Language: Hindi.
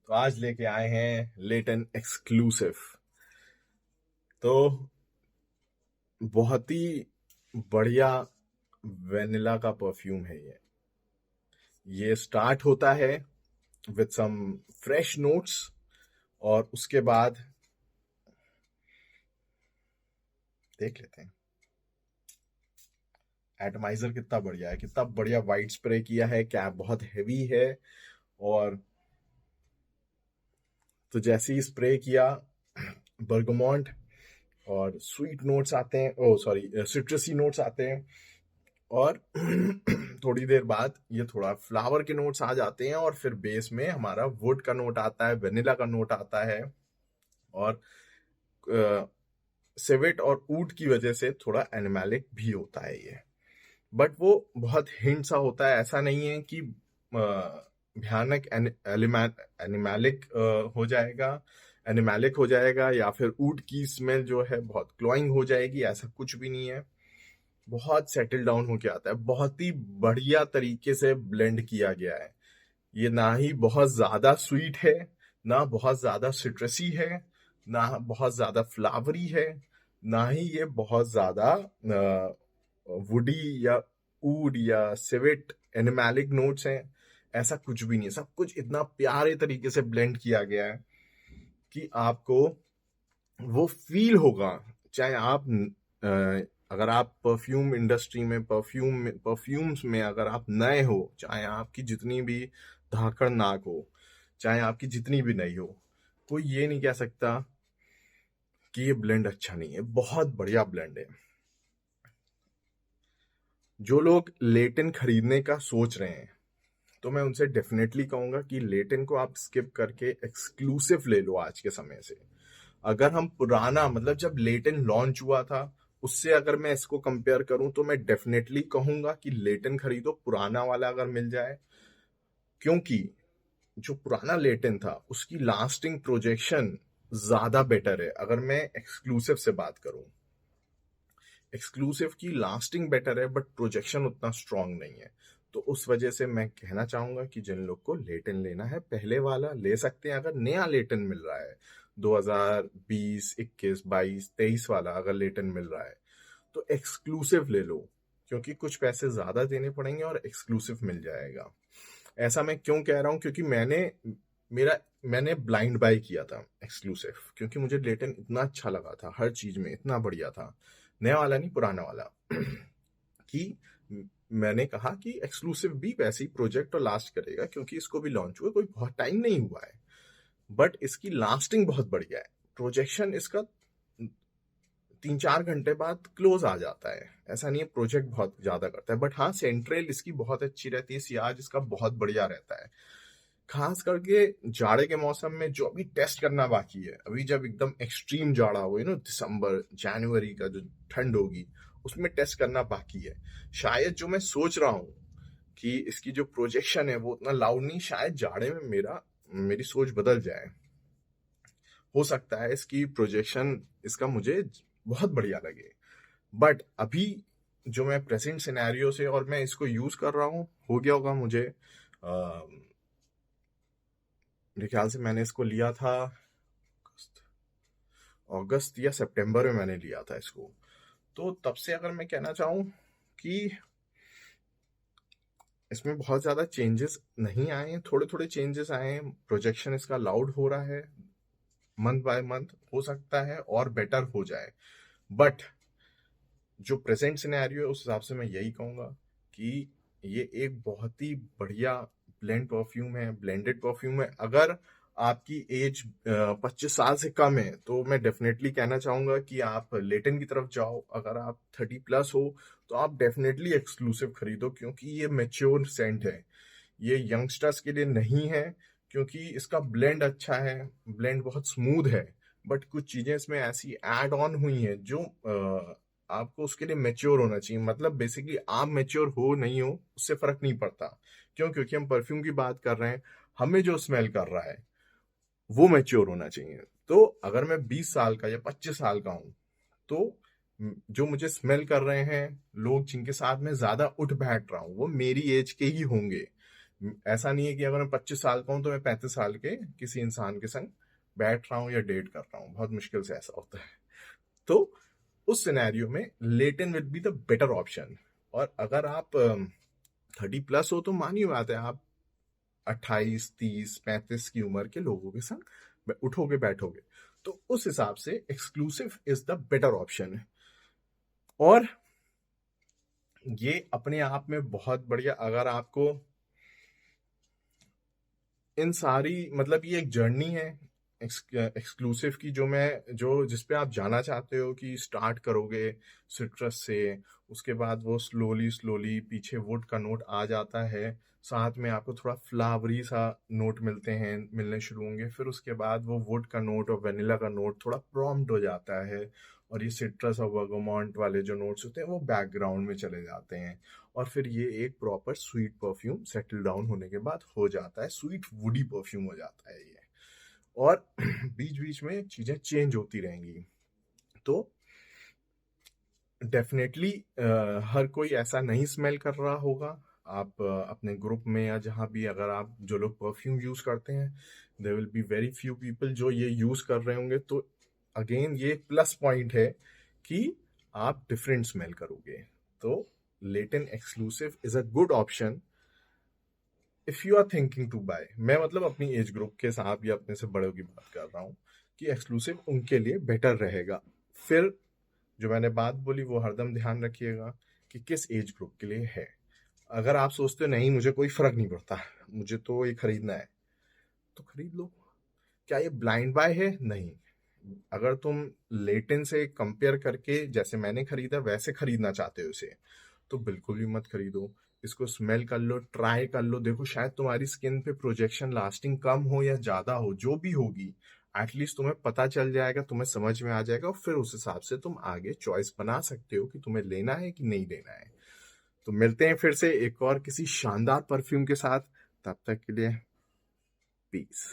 तो आज लेके आए हैं लेटन एक्सक्लूसिव। तो बहुत ही बढ़िया वेनिला का परफ्यूम है ये स्टार्ट होता है विथ सम फ्रेश नोट्स, और उसके बाद देख लेते हैं एटमाइजर कितना बढ़िया है, कितना बढ़िया वाइट स्प्रे किया है, कैप बहुत हैवी है। और तो जैसे ही स्प्रे किया बर्गमॉन्ट और स्वीट नोट्स आते हैं, ओ सॉरी सिट्रसी नोट्स आते हैं। और थोड़ी देर बाद ये थोड़ा फ्लावर के नोट्स आ जाते हैं, और फिर बेस में हमारा वुड का नोट आता है, वेनिला का नोट आता है। और सिवेट और ऊट की वजह से थोड़ा एनिमेलिक भी होता है ये, बट वो बहुत हिंट सा होता है। ऐसा नहीं है कि भयानक एनिमेलिक हो जाएगा, एनिमेलिक हो जाएगा, या फिर ऊट की स्मेल जो है बहुत क्लोइंग हो जाएगी, ऐसा कुछ भी नहीं है। बहुत सेटल डाउन होके आता है, बहुत ही बढ़िया तरीके से ब्लेंड किया गया है। ये ना ही बहुत ज्यादा स्वीट है, ना बहुत ज्यादा सिट्रसी है, ना बहुत ज्यादा फ्लावरी है, ना ही ये बहुत ज्यादा वुडी या ऊड या सिविट एनिमेलिक नोट्स हैं। ऐसा कुछ भी नहीं है, सब कुछ इतना प्यारे तरीके से ब्लेंड किया गया है कि आपको वो फील होगा। चाहे आप अगर आप परफ्यूम इंडस्ट्री में परफ्यूम्स में अगर आप नए हो, चाहे आपकी जितनी भी धाकड़ नाक हो, चाहे आपकी जितनी भी नहीं हो, कोई ये नहीं कह सकता कि ये ब्लेंड अच्छा नहीं है। बहुत बढ़िया ब्लेंड है। जो लोग लेटिन खरीदने का सोच रहे हैं, तो मैं उनसे डेफिनेटली कहूंगा कि लेटिन को आप स्किप करके एक्सक्लूसिव ले लो आज के समय से। अगर हम पुराना, मतलब जब लेटिन लॉन्च हुआ था, उससे अगर मैं इसको कंपेयर करूं, तो मैं डेफिनेटली कहूंगा कि लेटिन खरीदो, पुराना वाला अगर मिल जाए। क्योंकि जो पुराना लेटिन था उसकी लास्टिंग प्रोजेक्शन ज्यादा बेटर है। अगर मैं एक्सक्लूसिव से बात करूं, एक्सक्लूसिव की लास्टिंग बेटर है, बट प्रोजेक्शन उतना स्ट्रांग नहीं है। तो उस वजह से मैं कहना चाहूंगा कि जिन लोग को लेटिन लेना है, पहले वाला ले सकते हैं। अगर नया लेटिन मिल रहा है 2020, 21, 22, 23 वाला अगर लेटिन मिल रहा है, तो एक्सक्लूसिव ले लो, क्योंकि कुछ पैसे ज्यादा देने पड़ेंगे और एक्सक्लूसिव मिल जाएगा। ऐसा मैं क्यों कह रहा हूं? क्योंकि मैंने ब्लाइंड बाय किया था एक्सक्लूसिव, क्योंकि मुझे लेटिन इतना अच्छा लगा था, हर चीज में इतना बढ़िया था। नया वाला नहीं, पुराना वाला। कि मैंने कहा कि एक्सक्लूसिव भी वैसे ही प्रोजेक्ट और लास्ट करेगा, क्योंकि इसको भी लॉन्च हुआ कोई बहुत टाइम नहीं हुआ है, बट इसकी लास्टिंग बहुत बढ़िया है। प्रोजेक्शन इसका 3-4 घंटे बाद क्लोज आ जाता है, ऐसा नहीं है प्रोजेक्ट बहुत ज्यादा करता है। बट हाँ, सेंट्रल इसकी बहुत अच्छी रहती है, सियाज इसका बहुत बढ़िया रहता है। खास करके जाड़े के मौसम में जो अभी टेस्ट करना बाकी है, अभी जब एकदम एक्सट्रीम जाड़ा हो, दिसंबर जनवरी का जो ठंड होगी, उसमें टेस्ट करना बाकी है। शायद जो मैं सोच रहा हूँ कि इसकी जो प्रोजेक्शन है वो उतना लाउड नहीं, शायद जाड़े में मेरी सोच बदल जाए। हो सकता है इसकी प्रोजेक्शन इसका मुझे बहुत बढ़िया लगे। बट अभी जो मैं प्रेजेंट सिनेरियो से और मैं इसको यूज कर रहा हूँ, हो गया होगा मुझे मेरे ख्याल से मैंने इसको लिया था अगस्त या सितंबर में मैंने लिया था इसको। तो तब से अगर मैं कहना चाहूँ कि इसमें बहुत ज्यादा चेंजेस नहीं आए हैं, थोड़े थोड़े चेंजेस आए हैं। प्रोजेक्शन इसका लाउड हो रहा है मंथ बाय मंथ, हो सकता है और बेटर हो जाए। बट जो प्रेजेंट सिनेरियो है, उस हिसाब से मैं यही कहूंगा कि ये एक बहुत ही बढ़िया ब्लेंड परफ्यूम है, ब्लेंडेड परफ्यूम है। अगर आपकी एज 25 साल से कम है, तो मैं डेफिनेटली कहना चाहूंगा कि आप लेटन की तरफ जाओ। अगर आप 30+ हो, तो आप डेफिनेटली एक्सक्लूसिव खरीदो, क्योंकि ये मेच्योर सेंट है, ये यंगस्टर्स के लिए नहीं है। क्योंकि इसका ब्लेंड अच्छा है, ब्लेंड बहुत स्मूथ है, बट कुछ चीजें इसमें ऐसी ऐड ऑन हुई हैं जो आपको उसके लिए मेच्योर होना चाहिए। मतलब बेसिकली आप मेच्योर हो नहीं हो उससे फर्क नहीं पड़ता। क्यों? क्योंकि हम परफ्यूम की बात कर रहे हैं, हमें जो स्मेल कर रहा है वो मेच्योर होना चाहिए। तो अगर मैं 20 साल का या 25 साल का हूं, तो जो मुझे स्मेल कर रहे हैं लोग, जिनके साथ मैं ज्यादा उठ बैठ रहा हूँ, वो मेरी एज के ही होंगे। ऐसा नहीं है कि अगर मैं 25 साल का हूं तो मैं 35 साल के किसी इंसान के संग बैठ रहा हूँ या डेट कर रहा हूँ, बहुत मुश्किल से ऐसा होता है। तो उस सिनेरियो में latent will be the better option. और अगर आप 30+ हो तो मानिए बात है, आप 28, 30, 35 की उम्र के लोगों के संग उठोगे बैठोगे, तो उस हिसाब से exclusive is the better option. और ये अपने आप में बहुत बढ़िया, अगर आपको इन सारी मतलब ये एक जर्नी है एक्सक्लूसिव की, जो जिस पे आप जाना चाहते हो कि स्टार्ट करोगे सिट्रस से, उसके बाद वो स्लोली स्लोली पीछे वुड का नोट आ जाता है, साथ में आपको थोड़ा फ्लावरी सा नोट मिलने शुरू होंगे, फिर उसके बाद वो वुड का नोट और वेनिला का नोट थोड़ा प्रॉम्प्ट हो जाता है, और ये सिट्रस और वर्गोमॉन्ट वाले जो नोट्स होते हैं वो बैकग्राउंड में चले जाते हैं, और फिर ये एक proper sweet perfume settle down होने के बाद हो जाता है, स्वीट वुडी परफ्यूम हो जाता है ये। और बीच बीच में चीजें चेंज होती रहेंगी। तो डेफिनेटली हर कोई ऐसा नहीं स्मेल कर रहा होगा। आप अपने ग्रुप में या जहां भी, अगर आप जो लोग परफ्यूम यूज करते हैं, there will be very few people जो ये यूज कर रहे होंगे, तो अगेन ये प्लस पॉइंट है कि आप डिफरेंट स्मेल करोगे। तो लेटेन exclusive is a good option if you are thinking to buy. मैं मतलब अपनी एज ग्रुप के साथ या अपने से बड़ों की बात कर रहा हूँ कि एक्सक्लूसिव उनके लिए बेटर रहेगा। फिर जो मैंने बात बोली वो हरदम ध्यान रखिएगा कि किस एज ग्रुप के लिए है। अगर आप सोचते हो नहीं मुझे कोई फर्क नहीं पड़ता, मुझे तो ये खरीदना है, तो खरीद लो। क्या ये ब्लाइंड बाय है? नहीं। अगर तुम लेटेन से कंपेयर करके जैसे मैंने खरीदा वैसे खरीदना चाहते हो इसे, तो बिल्कुल भी मत खरीदो। इसको स्मेल कर लो, ट्राई कर लो, देखो शायद तुम्हारी स्किन पे प्रोजेक्शन लास्टिंग कम हो या ज्यादा हो, जो भी होगी एटलीस्ट तुम्हें पता चल जाएगा, तुम्हें समझ में आ जाएगा, और फिर उस हिसाब से तुम आगे चॉइस बना सकते हो कि तुम्हें लेना है कि नहीं लेना है। तो मिलते हैं फिर से एक और किसी शानदार परफ्यूम के साथ, तब तक के लिए पीस।